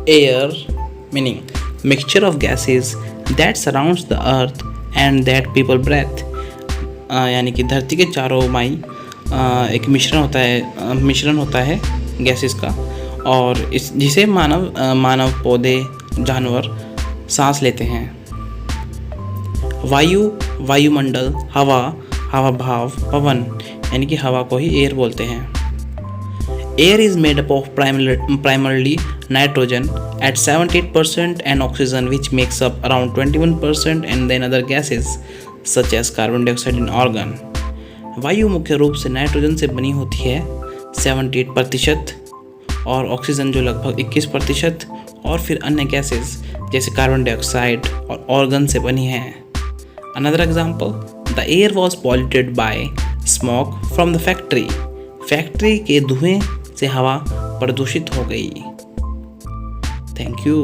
Air meaning mixture of gases that surrounds the earth and that people breathe. यानी कि धरती के चारों ओर एक मिश्रण होता है गैसेस का, और इस जिसे मानव पौधे जानवर सांस लेते हैं। वायु वायुमंडल, हवा हवा भाव पवन, यानी कि हवा को ही एयर बोलते हैं। Air is made up of primarily nitrogen at 78% and oxygen, which makes up around 21%, and then other gases such as carbon dioxide and argon. वायु मुख्य रूप से नाइट्रोजन से बनी होती है 78%, और ऑक्सीजन जो लगभग 21%, और फिर अन्य गैसेस जैसे कार्बन डाइऑक्साइड और ऑर्गन से बनी है। Another example, the air was polluted by smoke from the factory. Factory के धुएं से हवा प्रदूषित हो गई। Thank you.